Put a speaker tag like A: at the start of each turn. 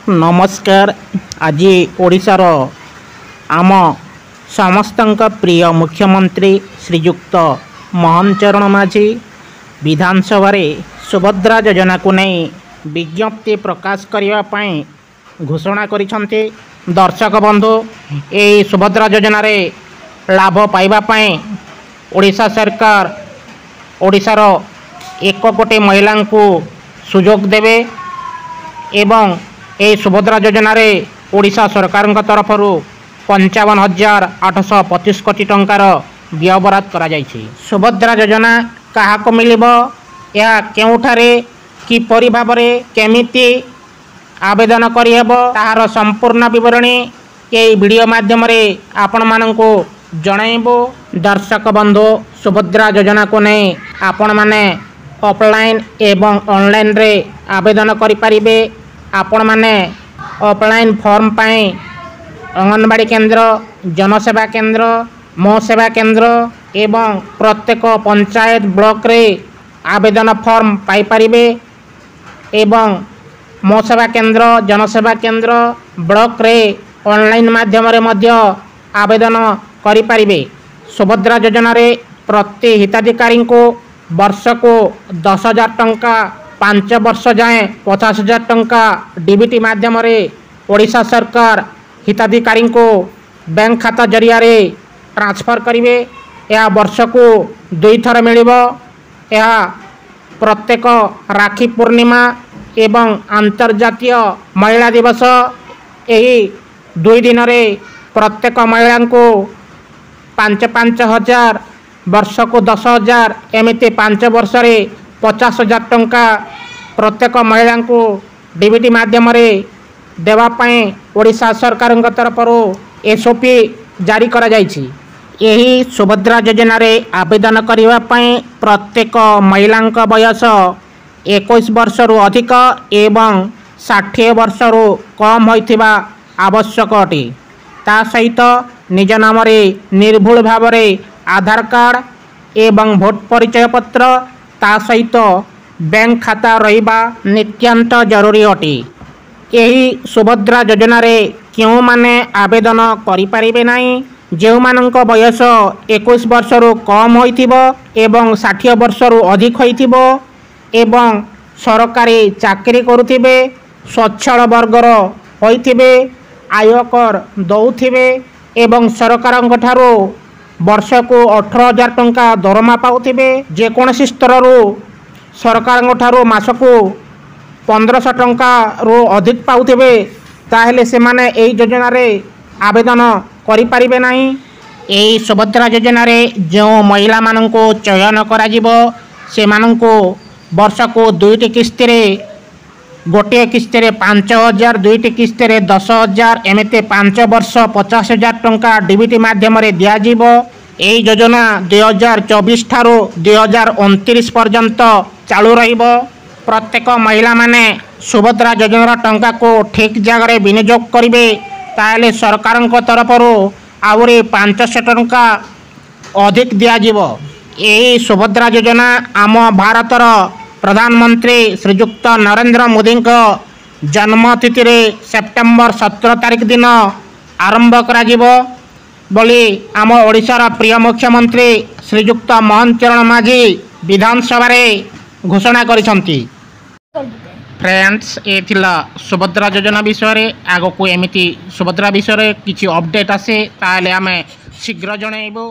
A: नमस्कार। आज ओडिशार आम समस्त प्रिय मुख्यमंत्री श्रीजुक्त मोहन चरण माझी विधानसभा सुभद्रा योजना को नहीं विज्ञप्ति प्रकाश करने घोषणा करिसेंते। दर्शक बंधु ए सुभद्रा योजना रे लाभ पाइबापी ओडिशा सरकार ओडिशार 1 कोटी महिला को सुजोग देवे एवं ए सुभद्रा योजना रे ओडिशा सरकार तरफ 55,825 कोटी टंकार व्यय बराद करा जायछि। सुभद्रा योजना काहाको मिलिबो, या केउठारे किपरि भाबरे केमिति आवेदन करिहेबो ताहार संपूर्ण विवरणी ए वीडियो माध्यम रे आपण माननको जणाइबो। दर्शक बंधु सुभद्रा योजना को नहीं आपण माने ऑफलाइन एवं ऑनलाइन रे आवेदन करि परिबे। आपण माने ऑफलाइन फॉर्म पाए अंगनवाड़ी केंद्र, जनसेवा केंद्र, मो सेवा केंद्र एवं प्रत्येक पंचायत ब्लॉक रे आवेदन फॉर्म पाई परिबे एवं मो सेवा केंद्र, जनसेवा केंद्र, ब्लॉक रे ऑनलाइन माध्यम रे मध्य आवेदन करि परिबे। सुभद्रा योजना रे प्रति हिताधिकारी को वर्ष को 10,000 टंका, 5 वर्ष जाए 50,000 टंका डीबीटी माध्यम रे ओडिशा सरकार हिताधिकारी को बैंक खाता जरिया रे ट्रांसफर करिवे। यह वर्ष को 2 थर मिलिबो। यह प्रत्येक राखी पूर्णिमा एवं अंतर्जातीय महिला दिवस यही 2 दिन रे प्रत्येक महिला को 5-5 हजार, वर्ष को 10,000 एमती 5 वर्ष रे 50,000 टंका प्रत्येक महिला को डीबीटी माध्यम रे देवाई ओडिशा सरकार तरफ एसओपी जारी करा जायछि। यही सुभद्रा योजना रे आवेदन करने प्रत्येक महिला बयस 21 वर्ष रु अधिक एवं 60 वर्ष रु कम होइथिबा आवश्यक अटे। ता सहित निज नाम रे निर्भुल भाव रे आधार कार्ड एवं भोट परिचय पत्र ता सहित बैंक खाता रहिबा नित्यांत जरूरी अटे। यही सुभद्रा योजना रे क्यों माने आवेदन करि परिबे नाही, जेउ मानक बयस 21 वर्ष रु कम होइथिबो एवं 60 वर्ष रु अधिक होइथिबो एवं सरकारी चाकरी करुथिबे, स्वच्छल वर्गर होइथिबे, आयकर दौथिबे एवं सरकार ठारो वर्ष को 18,000 टंका दरमा पाउथिबे। जेकोसी स्तर रु सरकार ठारो मास को 1500 टंका रु अधिक पाउथिबे ताहेले से माने एई योजना रे आवेदन करि परिबे नाही। एई सुभद्रा योजना रे जो महिला माननको चयन करा जिवो से माननको वर्ष को 2टी किस्ती रे, गोटे किस्ती रे 5,000, 2टी किस्ती रे 10,000 एमते 5 वर्ष 50,000 टंका डीबीटी माध्यम रे दिया जिवो। एई योजना 2024 ठारो 2029 पर्यंत चालू रहिबो। प्रत्येक महिला माने सुभद्रा योजना टंका को ठीक जगह रे विनियोग करिवे ताले सरकार तरफ आउरी 500 टंका अधिक दिया जिवो। एई सुभद्रा योजना आम भारतर प्रधानमंत्री श्रीजुक्त नरेंद्र मोदी जन्मतिथि रे सेप्टेम्बर 17 तारिख दिन आरंभ करा जिवो बोली आम ओडिशार प्रिय मुख्यमंत्री श्रीजुक्त मोहन चरण माझी विधानसभा रे घोषणा करिसेंती। फ्रेंड्स ये थिला सुभद्रा योजना विषय। आगो को एमिति सुभद्रा विषय किछि अपडेट आसे ताले आमे शीघ्र जणाइबो।